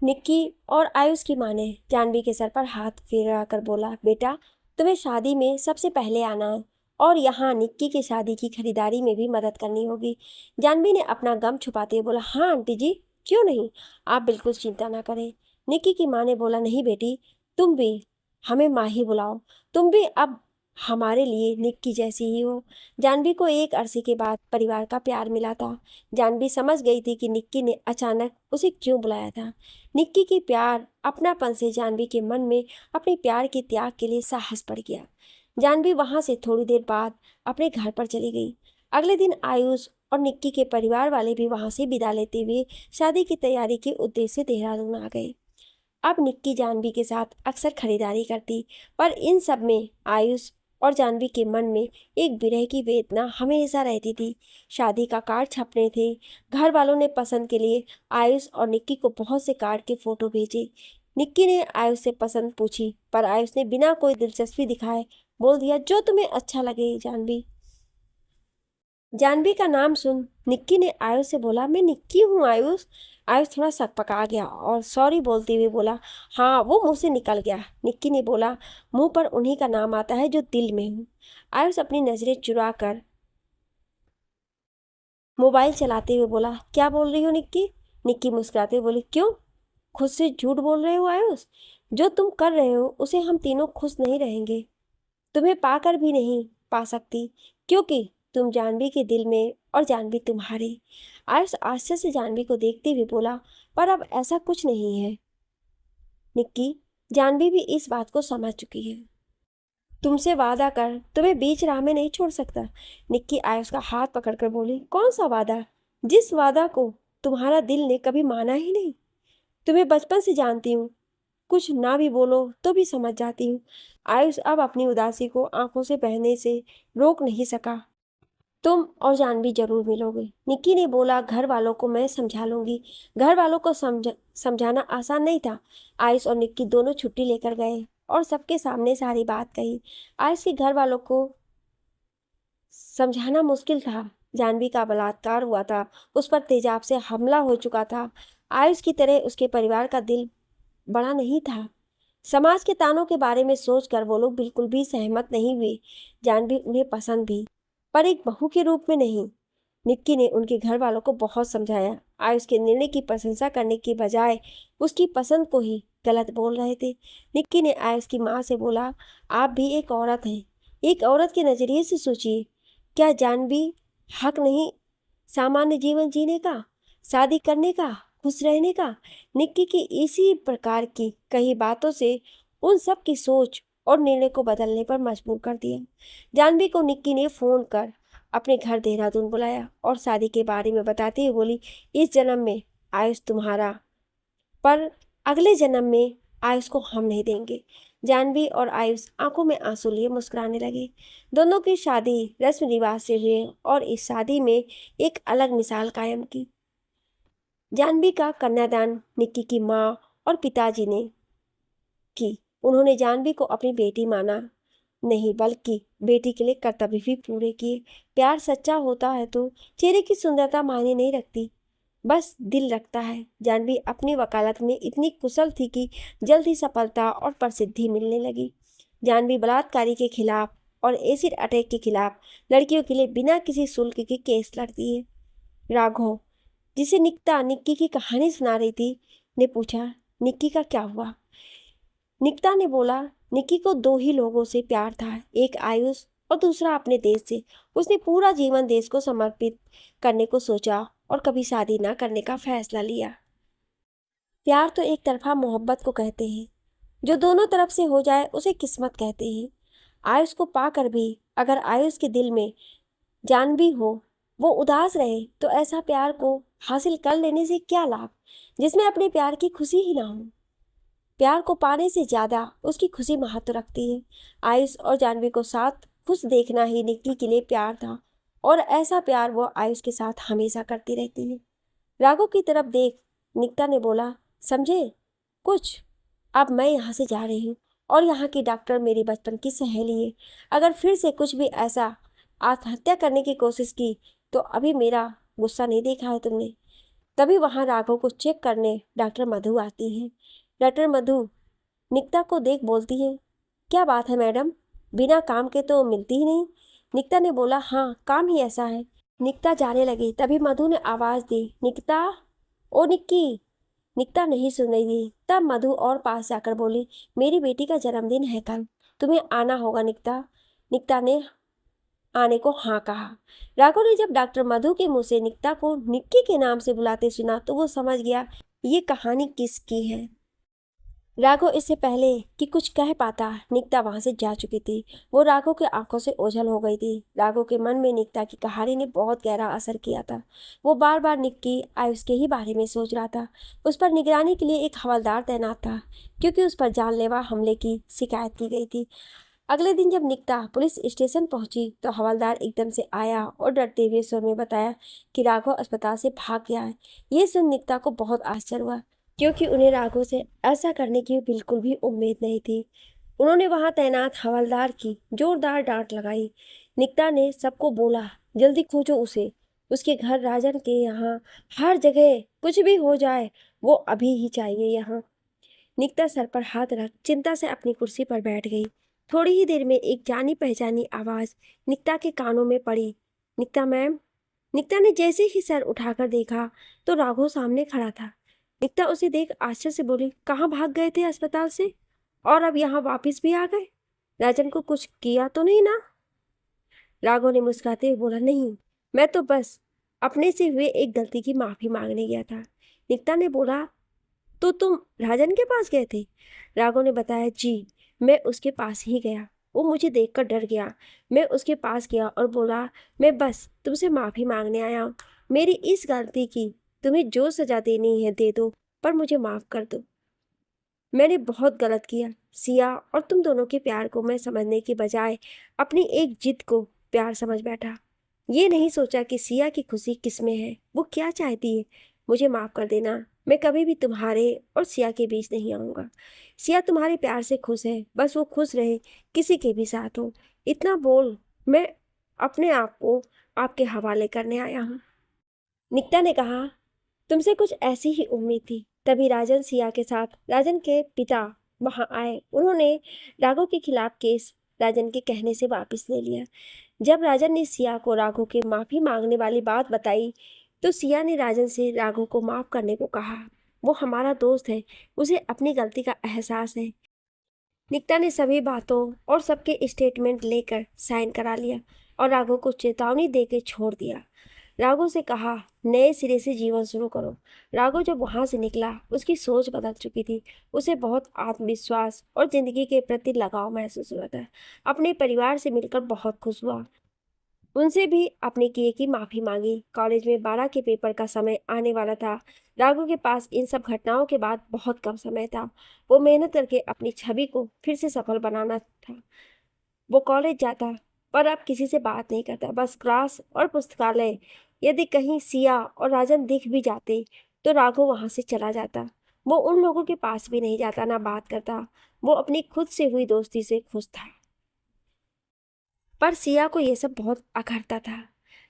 Speaker 1: निक्की और आयुष की माँ ने जानवी के सर पर हाथ फेरा कर बोला, बेटा तुम्हें शादी में सबसे पहले आना है और यहाँ निक्की की शादी की खरीदारी में भी मदद करनी होगी। जानवी ने अपना गम छुपाते हुए बोला, हाँ आंटी जी, क्यों नहीं, आप बिल्कुल चिंता ना करें। निक्की की माँ ने बोला, नहीं बेटी, तुम भी हमें माँ ही बुलाओ, तुम भी अब हमारे लिए निक्की जैसी ही हो। जानवी को एक अरसे के बाद परिवार का प्यार मिला था। जानवी समझ गई थी कि निक्की ने अचानक उसे क्यों बुलाया था। निक्की की प्यार अपनापन से जानवी के मन में अपने प्यार के त्याग के लिए साहस बढ़ गया। जानवी वहां से थोड़ी देर बाद अपने घर पर चली गई। अगले दिन आयुष और निक्की के परिवार वाले भी वहां से विदा लेते हुए शादी की तैयारी के उद्देश्य से देहरादून आ गए। अब निक्की जानवी के साथ अक्सर खरीदारी करती, पर इन सब में आयुष और जानवी के मन में एक विरह की वेदना हमेशा रहती थी। शादी का कार्ड छपने थे। घर वालों ने पसंद के लिए आयुष और निक्की को बहुत से कार्ड के फोटो भेजे। निक्की ने आयुष से पसंद पूछी, पर आयुष ने बिना कोई दिलचस्पी दिखाए बोल दिया, जो तुम्हें अच्छा लगे जानवी। जानवी का नाम सुन निक्की ने आयुष से बोला, मैं निक्की हूँ आयुष। आयुष थोड़ा सकपका गया और सॉरी बोलते हुए बोला, हाँ वो मुंह से निकल गया। निक्की ने बोला, मुंह पर उन्हीं का नाम आता है जो दिल में हूँ। आयुष अपनी नजरें चुरा कर मोबाइल चलाते हुए बोला, क्या बोल रही हो निक्की। निक्की मुस्कुराते हुए बोली, क्यों, खुद से झूठ बोल रहे हो आयुष। जो तुम कर रहे हो उसे हम तीनों खुश नहीं रहेंगे, तुम्हें पाकर भी नहीं पा सकती, क्योंकि तुम जानवी के दिल में और जानवी तुम्हारी। आयुष आश्चर्य से जानवी को देखते हुए बोला, पर अब ऐसा कुछ नहीं है निक्की, जानवी भी इस बात को समझ चुकी है। तुमसे वादा कर तुम्हें बीच राह में नहीं छोड़ सकता। निक्की आयुष का हाथ पकड़कर बोली, कौन सा वादा? जिस वादा को तुम्हारा दिल ने कभी माना ही नहीं। तुम्हें बचपन से जानती हूँ, कुछ ना भी बोलो तो भी समझ जाती हूँ। आयुष अब अपनी उदासी को आंखों से बहने से रोक नहीं सका। तुम और जानवी जरूर मिलोगे, निक्की ने बोला। घर वालों को मैं समझा लूंगी। घर वालों को समझाना आसान नहीं था। आयुष और निक्की दोनों छुट्टी लेकर गए और सबके सामने सारी बात कही। आयुष के घर वालों को समझाना मुश्किल था। जानवी का बलात्कार हुआ था, उस पर तेजाब से हमला हो चुका था। आयुष की तरह उसके परिवार का दिल बड़ा नहीं था। समाज के तानों के बारे में सोचकर वो लोग बिल्कुल भी सहमत नहीं हुए। जानवी उन्हें पसंद भी, पर एक बहू के रूप में नहीं। निक्की ने उनके घर वालों को बहुत समझाया। आयुष के निर्णय की प्रशंसा करने की बजाय उसकी पसंद को ही गलत बोल रहे थे। निक्की ने आयुष की माँ से बोला, आप भी एक औरत हैं, एक औरत के नज़रिए से सोचिए। क्या जानवी हक नहीं सामान्य जीवन जीने का, शादी करने का, खुश रहने का? निक्की की इसी प्रकार की कई बातों से उन सब की सोच और निर्णय को बदलने पर मजबूर कर दिया। जानवी को निक्की ने फोन कर अपने घर देहरादून बुलाया और शादी के बारे में बताते हुए बोली, इस जन्म में आयुष तुम्हारा, पर अगले जन्म में आयुष को हम नहीं देंगे। जानवी और आयुष आंखों में आंसू लिए मुस्कुराने लगे। दोनों की शादी रस्म रिवाज से हुई और इस शादी में एक अलग मिसाल कायम की। जानवी का कन्यादान निक्की की माँ और पिताजी ने की। उन्होंने जानवी को अपनी बेटी माना, नहीं बल्कि बेटी के लिए कर्तव्य भी पूरे किए। प्यार सच्चा होता है तो चेहरे की सुंदरता मायने नहीं रखती, बस दिल रखता है। जानवी अपनी वकालत में इतनी कुशल थी कि जल्द ही सफलता और प्रसिद्धि मिलने लगी। जानवी बलात्कारी के खिलाफ और एसिड अटैक के खिलाफ लड़कियों के लिए बिना किसी शुल्क के केस लड़ती है। राघव, जिसे निक्की की कहानी सुना रही थी, ने पूछा, निक्की का क्या हुआ? निक्ता ने बोला, निक्की को दो ही लोगों से प्यार था, एक आयुष और दूसरा अपने देश से। उसने पूरा जीवन देश को समर्पित करने को सोचा और कभी शादी ना करने का फैसला लिया। प्यार तो एक तरफा मोहब्बत को कहते हैं, जो दोनों तरफ से हो जाए उसे किस्मत कहते हैं। आयुष को पाकर भी अगर आयुष के दिल में जानवी हो, वो उदास रहे, तो ऐसा प्यार को हासिल कर लेने से क्या लाभ, जिसमें अपने प्यार की खुशी ही ना हो। प्यार को पाने से ज्यादा उसकी खुशी महत्व रखती है। आयुष और जानवी को साथ खुश देखना ही निक्की के लिए प्यार था, और ऐसा प्यार वो आयुष के साथ हमेशा करती रहती है। राघव की तरफ देख निक्ता ने बोला, समझे कुछ? अब मैं यहाँ से जा रही हूँ और यहाँ की डॉक्टर मेरी बचपन की सहेली है। अगर फिर से कुछ भी ऐसा आत्महत्या करने की कोशिश की तो अभी मेरा गुस्सा नहीं देखा है तुमने। तभी वहाँ राघव को चेक करने डॉक्टर मधु आती है। डॉक्टर मधु निक्ता को देख बोलती है, क्या बात है मैडम, बिना काम के तो मिलती ही नहीं। निक्ता ने बोला, हाँ काम ही ऐसा है। निक्ता जाने लगी, तभी मधु ने आवाज दी, निक्ता, ओ निक्की। निक्ता नहीं सुन रही थी। तब मधु और पास जाकर बोली, मेरी बेटी का जन्मदिन है कल, तुम्हें आना होगा निक्ता। निक्ता ने आने को हाँ कहा। राघव ने जब डॉक्टर मधु के मुंह से निक्ता को निक्की के नाम से बुलाते सुना तो वो समझ गया ये कहानी किसकी है। राघव इससे पहले कि कुछ कह पाता, निक्ता वहां से जा चुकी थी। वो राघव के आंखों से ओझल हो गई थी। राघव के मन में निक्ता की कहानी ने बहुत गहरा असर किया था। वो बार बार निक्की आयुष के ही बारे में सोच रहा था। उस पर निगरानी के लिए एक हवलदार तैनात था, क्योंकि उस पर जानलेवा हमले की शिकायत की गई थी। अगले दिन जब निक्ता पुलिस स्टेशन पहुंची तो हवलदार एकदम से आया और डरते हुए स्वर में बताया कि राघव अस्पताल से भाग गया है। ये सुन निक्ता को बहुत आश्चर्य हुआ, क्योंकि उन्हें राघव से ऐसा करने की बिल्कुल भी उम्मीद नहीं थी। उन्होंने वहां तैनात हवलदार की जोरदार डांट लगाई। निक्ता ने सबको बोला, जल्दी खोजो उसे, उसके घर, राजन के यहाँ, हर जगह, कुछ भी हो जाए वो अभी ही चाहिए यहाँ। निक्ता सर पर हाथ रख चिंता से अपनी कुर्सी पर बैठ गई। थोड़ी ही देर में एक जानी पहचानी आवाज निक्ता के कानों में पड़ी, निक्ता मैम। निक्ता ने जैसे ही सर उठाकर देखा तो राघव सामने खड़ा था। निक्ता उसे देख आश्चर्य से बोली, कहाँ भाग गए थे अस्पताल से, और अब यहाँ वापस भी आ गए? राजन को कुछ किया तो नहीं ना? राघव ने मुस्कुराते हुए बोला, नहीं, मैं तो बस अपने से हुए एक गलती की माफी मांगने गया था। निक्ता ने बोला, तो तुम राजन के पास गए थे? राघव ने बताया, जी, मैं उसके पास ही गया। वो मुझे देखकर डर गया। मैं उसके पास गया और बोला, मैं बस तुमसे माफ़ी मांगने आया हूँ। मेरी इस गलती की तुम्हें जो सज़ा देनी है दे दो, पर मुझे माफ़ कर दो। मैंने बहुत गलत किया। सिया और तुम दोनों के प्यार को मैं समझने के बजाय अपनी एक जिद को प्यार समझ बैठा। ये नहीं सोचा कि सिया की खुशी किस में है, वो क्या चाहती है। मुझे माफ़ कर देना। मैं कभी भी तुम्हारे और सिया के बीच नहीं आऊँगा। सिया तुम्हारे प्यार से खुश है, बस वो खुश रहे, किसी के भी साथ हो। इतना बोल मैं अपने आप को आपके हवाले करने आया हूँ। निकिता ने कहा, तुमसे कुछ ऐसी ही उम्मीद थी। तभी राजन सिया के साथ राजन के पिता वहां आए। उन्होंने राघव के खिलाफ केस राजन के कहने से वापस ले लिया। जब राजन ने सिया को राघव के माफ़ी मांगने वाली बात बताई तो सिया ने राजन से राघव को माफ़ करने को कहा। वो हमारा दोस्त है, उसे अपनी गलती का एहसास है। निकिता ने सभी बातों और सबके स्टेटमेंट लेकर साइन करा लिया और राघव को चेतावनी देकर छोड़ दिया। राघव से कहा, नए सिरे से जीवन शुरू करो। राघव जब वहां से निकला उसकी सोच बदल चुकी थी। उसे बहुत आत्मविश्वास और जिंदगी के प्रति लगाव महसूस हुआ था। अपने परिवार से मिलकर बहुत खुश हुआ। उनसे भी अपने किए की माफ़ी मांगी। कॉलेज में 12 के पेपर का समय आने वाला था। राघव के पास इन सब घटनाओं के बाद बहुत कम समय था। वो मेहनत करके अपनी छवि को फिर से सफल बनाना था। वो कॉलेज जाता पर अब किसी से बात नहीं करता, बस क्लास और पुस्तकालय। यदि कहीं सिया और राजन दिख भी जाते तो राघव वहां से चला जाता। वो उन लोगों के पास भी नहीं जाता, ना बात करता। वो अपनी खुद से हुई दोस्ती से खुश था। पर सिया को यह सब बहुत अखरता था।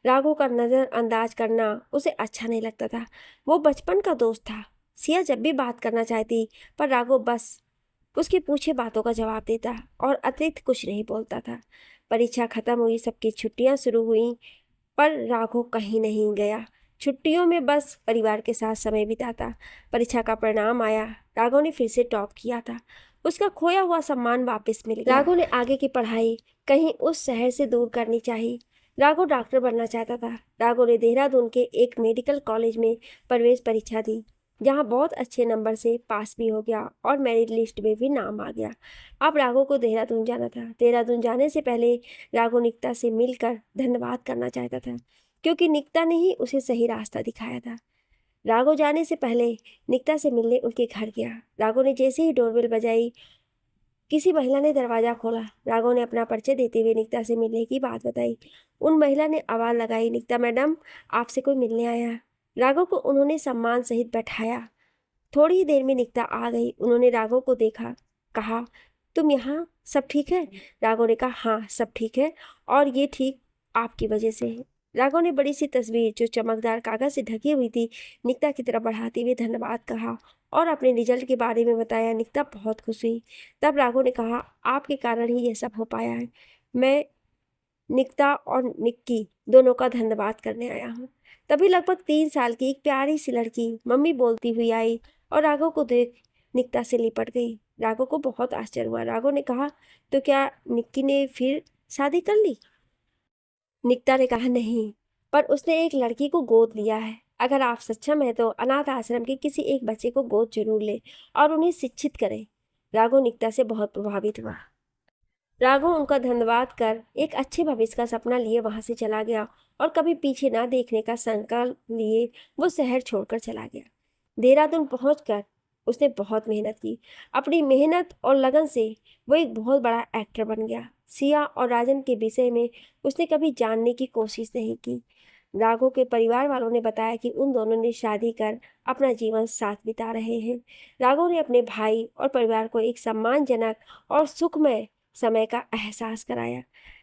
Speaker 1: राघव का नज़रअंदाज करना उसे अच्छा नहीं लगता था। वो बचपन का दोस्त था। सिया जब भी बात करना चाहती पर राघव बस उसके पूछे बातों का जवाब देता और अतिरिक्त कुछ नहीं बोलता था। परीक्षा खत्म हुई, सबकी छुट्टियां शुरू हुई, पर राघव कहीं नहीं गया। छुट्टियों में बस परिवार के साथ समय बिताता। परीक्षा का परिणाम आया। राघव ने फिर से टॉप किया था। उसका खोया हुआ सम्मान वापस मिल गया। राघव ने आगे की पढ़ाई कहीं उस शहर से दूर करनी चाहिए। राघव डॉक्टर बनना चाहता था। राघव ने देहरादून के एक मेडिकल कॉलेज में प्रवेश परीक्षा दी, जहाँ बहुत अच्छे नंबर से पास भी हो गया और मेरिट लिस्ट में भी नाम आ गया। अब राघव को देहरादून जाना था। देहरादून जाने से पहले राघव निकिता से मिलकर धन्यवाद करना चाहता था, क्योंकि निकिता ने ही उसे सही रास्ता दिखाया था। राघव जाने से पहले निकिता से मिलने उनके घर गया। राघव ने जैसे ही डोरबेल बजाई, किसी महिला ने दरवाजा खोला। राघव ने अपना परिचय देते हुए निकिता से मिलने की बात बताई। उन महिला ने आवाज़ लगाई, निकिता मैडम, आपसे कोई मिलने आया है। राघव को उन्होंने सम्मान सहित बैठाया। थोड़ी ही देर में निकिता आ गई। उन्होंने राघव को देखा, कहा, तुम यहाँ, सब ठीक है? राघव ने कहा, हाँ सब ठीक है, और ये ठीक आपकी वजह से है। राघव ने बड़ी सी तस्वीर जो चमकदार कागज से ढकी हुई थी निकिता की तरफ बढ़ाते हुए धन्यवाद कहा और अपने रिजल्ट के बारे में बताया। निकिता बहुत खुश हुई। तब राघव ने कहा, आपके कारण ही ये सब हो पाया है। मैं निकिता और निक्की दोनों का धन्यवाद करने आया हूँ। तभी लगभग 3 साल की एक प्यारी सी लड़की मम्मी बोलती हुई आई और राघव को देख निकिता से लिपट गई। राघव को बहुत आश्चर्य हुआ। राघव ने कहा, तो क्या निक्की ने फिर शादी कर ली? निकिता ने कहा, नहीं, पर उसने एक लड़की को गोद लिया है। अगर आप सक्षम हैं तो अनाथ आश्रम के किसी एक बच्चे को गोद जरूर ले और उन्हें शिक्षित करें। राघव निकिता से बहुत प्रभावित हुआ। राघव उनका धन्यवाद कर एक अच्छे भविष्य का सपना लिए वहां से चला गया और कभी पीछे ना देखने का संकल्प लिए वो शहर छोड़कर चला गया। देहरादून पहुंचकर उसने बहुत मेहनत की। अपनी मेहनत और लगन से वो एक बहुत बड़ा एक्टर बन गया। सिया और राजन के विषय में उसने कभी जानने की कोशिश नहीं की। राघव के परिवार वालों ने बताया कि उन दोनों ने शादी कर अपना जीवन साथ बिता रहे हैं। राघव ने अपने भाई और परिवार को एक सम्मानजनक और सुखमय समय का एहसास कराया।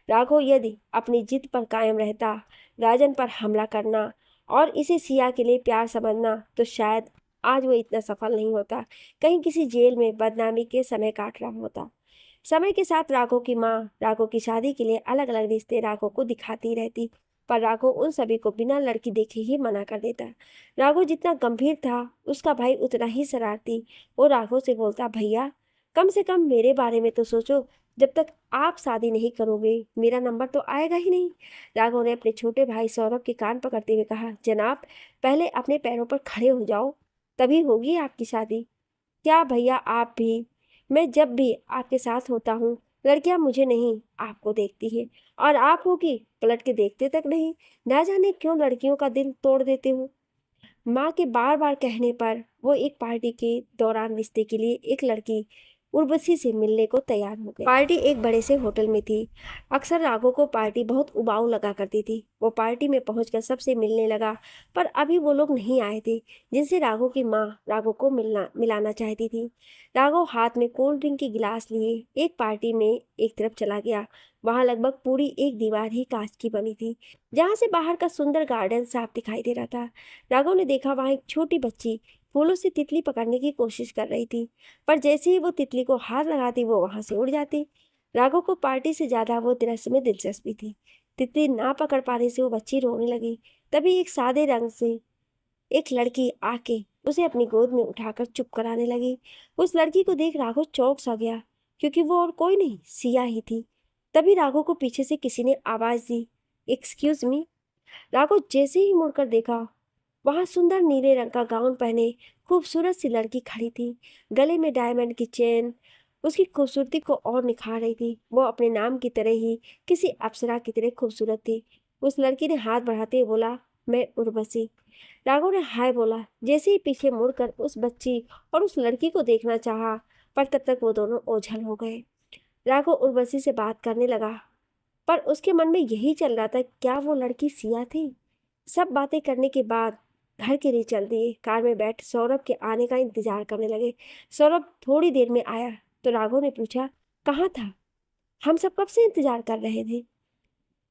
Speaker 1: राघव यदि अपनी जिद पर कायम रहता, राजन पर हमला करना और इसे सिया के लिए प्यार समझना, तो शायद आज वो इतना सफल नहीं होता, कहीं किसी जेल में बदनामी के समय काट रहा होता। समय के साथ राघव की माँ राघव की शादी के लिए अलग अलग रिश्ते राघव को दिखाती रहती, पर राघव उन सभी को बिना लड़की देखे ही मना कर देता। राघव जितना गंभीर था, उसका भाई उतना ही शरारती। वो राघव से बोलता, भैया कम से कम मेरे बारे में तो सोचो, जब तक आप शादी नहीं करोगे मेरा नंबर तो आएगा ही नहीं। राघव ने अपने छोटे भाई सौरभ के कान पकड़ते हुए कहा, जनाब, पहले अपने पैरों पर खड़े हो जाओ, तभी होगी आपकी शादी। क्या भैया आप भी? मैं जब भी आपके साथ होता हूँ लड़कियां मुझे नहीं आपको देखती हैं, और आप हो कि पलट के देखते तक नहीं। ना जाने क्यों लड़कियों का दिल तोड़ देते हो। माँ के बार बार कहने पर वो एक पार्टी के दौरान रिश्ते के लिए एक लड़की उर्वशी से मिलने को तैयार हो गए। पार्टी एक बड़े से होटल में थी। अक्सर राघव को पार्टी बहुत उबाऊ लगा करती थी। वो पार्टी में पहुंचकर सबसे मिलने लगा, पर अभी वो लोग नहीं आए थे जिनसे राघव की माँ राघव को मिलाना चाहती थी। राघव हाथ में कोल्ड ड्रिंक की गिलास लिए एक पार्टी में एक तरफ चला गया। वहां लगभग पूरी एक दीवार ही कांच की बनी थी, जहां से बाहर का सुंदर गार्डन साफ दिखाई दे रहा था। राघव ने देखा वहां एक छोटी बच्ची फूलों से तितली पकड़ने की कोशिश कर रही थी, पर जैसे ही वो तितली को हाथ लगाती वो वहां से उड़ जाती। राघव को पार्टी से ज्यादा वो दृश्य में दिलचस्पी थी। तितली ना पकड़ पाने से वो बच्ची रोने लगी। तभी एक सादे रंग से एक लड़की आके उसे अपनी गोद में उठाकर चुप कराने लगी। उस लड़की को देख राघव चौंक सा गया, क्योंकि वो और कोई नहीं सिया ही थी। तभी राघव को पीछे से किसी ने आवाज दी, एक्सक्यूज मी। राघव जैसे ही मुड़कर देखा, वहां सुंदर नीले रंग का गाउन पहने खूबसूरत सी लड़की खड़ी थी। गले में डायमंड की चेन उसकी खूबसूरती को और निखार रही थी। वो अपने नाम की तरह ही किसी अप्सरा की तरह खूबसूरत थी। उस लड़की ने हाथ बढ़ाते हुए बोला, मैं उर्वशी। राघव ने हाय बोला। जैसे ही पीछे मुड़कर उस बच्ची और उस लड़की को देखना चाहा, पर तब तक वो दोनों ओझल हो गए। राघव उर्वशी से बात करने लगा, पर उसके मन में यही चल रहा था, क्या वो लड़की सिया थी। सब बातें करने के बाद घर के लिए चल दिए। कार में बैठ सौरभ के आने का इंतजार करने लगे। सौरभ थोड़ी देर में आया तो राघव ने पूछा, कहाँ था? हम सब कब से इंतजार कर रहे थे।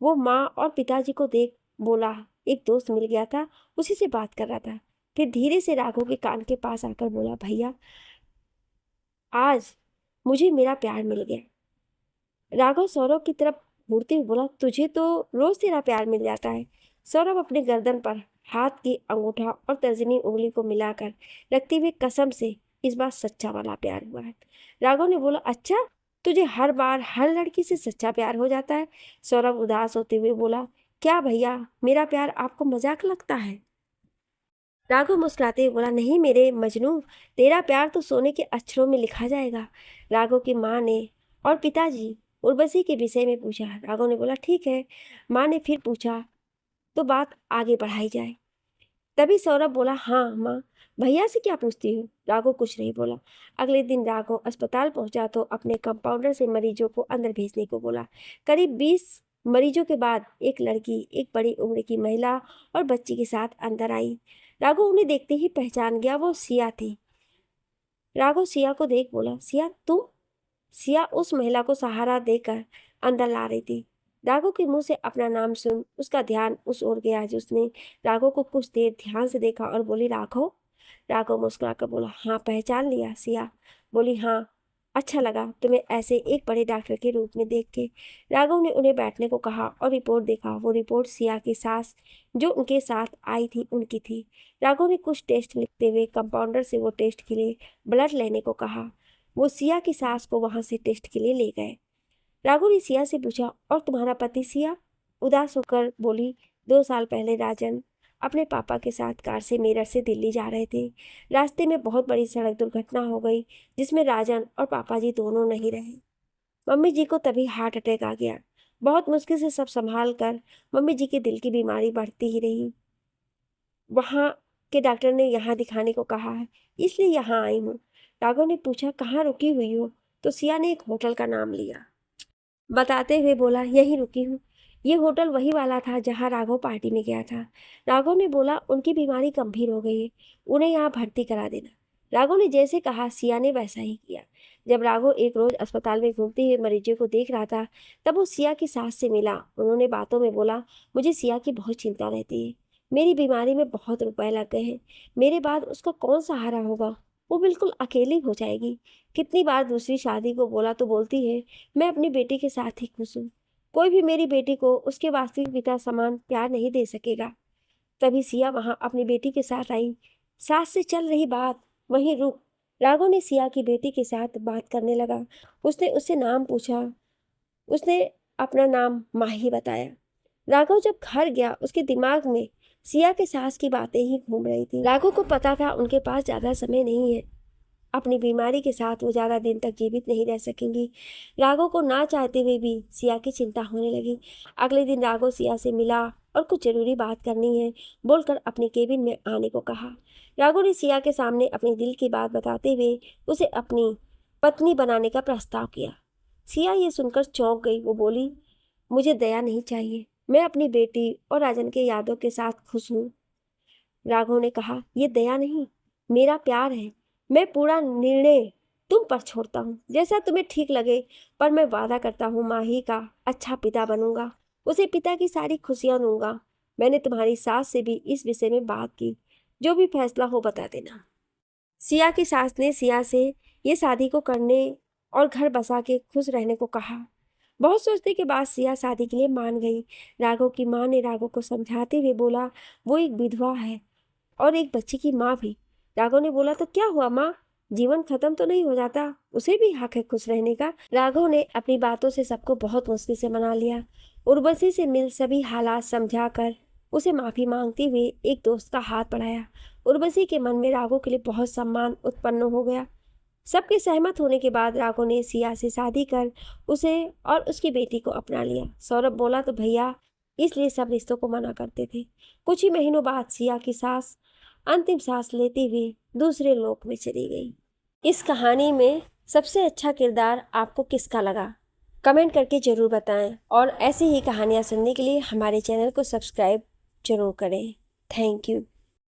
Speaker 1: वो माँ और पिताजी को देख बोला, एक दोस्त मिल गया था, उसी से बात कर रहा था। फिर धीरे से राघव के कान के पास आकर बोला, भैया आज मुझे मेरा प्यार मिल गया। राघव सौरभ की तरफ मुड़ते हुए बोला, तुझे तो रोज तेरा प्यार मिल जाता है। सौरभ अपने गर्दन पर हाथ की अंगूठा और तर्जनी उंगली को मिलाकर रखते हुए कसम से, इस बार सच्चा वाला प्यार हुआ है। राघव ने बोला, अच्छा तुझे हर बार हर लड़की से सच्चा प्यार हो जाता है। सौरभ उदास होते हुए बोला, क्या भैया मेरा प्यार आपको मजाक लगता है? राघव मुस्कुराते हुए बोला, नहीं मेरे मजनू, तेरा प्यार तो सोने के अक्षरों में लिखा जाएगा। राघव की माँ ने और पिताजी उर्वशी के विषय में पूछा। राघव ने बोला, ठीक है। माँ ने फिर पूछा, तो बात आगे बढ़ाई जाए। तभी सौरभ बोला, हाँ माँ, भैया से क्या पूछती हूँ। राघव कुछ नहीं बोला। अगले दिन राघव अस्पताल पहुंचा तो अपने कंपाउंडर से मरीजों को अंदर भेजने को बोला। करीब 20 मरीजों के बाद एक लड़की एक बड़ी उम्र की महिला और बच्ची के साथ अंदर आई। राघव उन्हें देखते ही पहचान गया, वो सिया थी। राघव सिया को देख बोला, सिया तुम? सिया उस महिला को सहारा देकर अंदर ला रही थी। राघव के मुंह से अपना नाम सुन उसका ध्यान उस ओर गया। उसने राघव को कुछ देर ध्यान से देखा और बोली, राघव। राघव मुस्कुराकर बोला, हाँ पहचान लिया। सिया बोली, हाँ अच्छा लगा तुम्हें ऐसे एक बड़े डॉक्टर के रूप में देख के। राघव ने उन्हें बैठने को कहा और रिपोर्ट देखा। वो रिपोर्ट सिया की सास जो उनके साथ आई थी उनकी थी। राघव ने कुछ टेस्ट लिखते हुए कंपाउंडर से वो टेस्ट के लिए ब्लड लेने को कहा। वो सिया की सास को वहां से टेस्ट के लिए ले गए। राघव ने सिया से पूछा, और तुम्हारा पति? सिया उदास होकर बोली, 2 साल पहले राजन अपने पापा के साथ कार से मेरठ से दिल्ली जा रहे थे। रास्ते में बहुत बड़ी सड़क दुर्घटना हो गई, जिसमें राजन और पापा जी दोनों नहीं रहे। मम्मी जी को तभी हार्ट अटैक आ गया। बहुत मुश्किल से सब संभाल कर मम्मी जी के दिल की बीमारी बढ़ती ही रही। वहाँ के डॉक्टर ने यहाँ दिखाने को कहा है, इसलिए यहाँ आई हूँ। राघव ने पूछा, कहाँ रुकी हुई हो? तो सिया ने एक होटल का नाम लिया। बताते हुए बोला, यहीं रुकी हूँ। ये होटल वही वाला था जहाँ राघव पार्टी में गया था। राघव ने बोला, उनकी बीमारी गंभीर हो गई है, उन्हें यहाँ भर्ती करा देना। राघव ने जैसे कहा सिया ने वैसा ही किया। जब राघव एक रोज अस्पताल में घूमते हुए मरीजों को देख रहा था, तब वो सिया की सास से मिला। उन्होंने बातों में बोला, मुझे सिया की बहुत चिंता रहती है। मेरी बीमारी में बहुत रुपए लग गए हैं। मेरे बाद उसका कौन सहारा होगा? वो बिल्कुल अकेली हो जाएगी। कितनी बार दूसरी शादी को बोला तो बोलती है, मैं अपनी बेटी के साथ ही खुश हूँ। कोई भी मेरी बेटी को उसके वास्तविक पिता समान प्यार नहीं दे सकेगा। तभी सिया वहां अपनी बेटी के साथ आई। सास से चल रही बात वहीं रुक। राघव ने सिया की बेटी के साथ बात करने लगा। उसने उससे नाम पूछा। उसने अपना नाम माही बताया। राघव जब घर गया, उसके दिमाग में सिया के सास की बातें ही घूम रही थी। राघव को पता था उनके पास ज्यादा समय नहीं है। अपनी बीमारी के साथ वो ज़्यादा दिन तक जीवित नहीं रह सकेंगी। राघव को ना चाहते हुए भी सिया की चिंता होने लगी। अगले दिन राघव सिया से मिला और कुछ ज़रूरी बात करनी है बोलकर अपने केबिन में आने को कहा। राघव ने सिया के सामने अपने दिल की बात बताते हुए उसे अपनी पत्नी बनाने का प्रस्ताव किया। सिया ये सुनकर चौंक गई। वो बोली, मुझे दया नहीं चाहिए, मैं अपनी बेटी और राजन के यादों के साथ खुश हूँ। राघव ने कहा, ये दया नहीं, मेरा प्यार है। मैं पूरा निर्णय तुम पर छोड़ता हूँ, जैसा तुम्हें ठीक लगे, पर मैं वादा करता हूँ माही का अच्छा पिता बनूंगा, उसे पिता की सारी खुशियाँ दूंगा। मैंने तुम्हारी सास से भी इस विषय में बात की, जो भी फैसला हो बता देना। सिया की सास ने सिया से ये शादी को करने और घर बसा के खुश रहने को कहा। बहुत सोचने के बाद सिया शादी के लिए मान गई। राघव की माँ ने राघव को समझाते हुए बोला, वो एक विधवा है और एक बच्ची की माँ भी। राघव ने बोला, तो क्या हुआ माँ, जीवन खत्म तो नहीं हो जाता, उसे भी हक है खुश रहने का। राघव ने अपनी बातों से सबको बहुत मुश्किल से मना लिया। उर्वशी से मिल सभी हालात समझा कर उसे माफी मांगते हुए एक दोस्त का हाथ बढ़ाया। उर्वशी के मन में राघव के लिए बहुत सम्मान उत्पन्न हो गया। सबके सहमत होने के बाद राघव ने सिया से शादी कर उसे और उसकी बेटी को अपना लिया। सौरभ बोला, तो भैया इसलिए सब रिश्तों को मना करते थे। कुछ ही महीनों बाद सिया की सास अंतिम सांस लेते हुए दूसरे लोक में चली गई। इस कहानी में सबसे अच्छा किरदार आपको किसका लगा, कमेंट करके ज़रूर बताएं और ऐसी ही कहानियाँ सुनने के लिए हमारे चैनल को सब्सक्राइब जरूर करें। Thank you.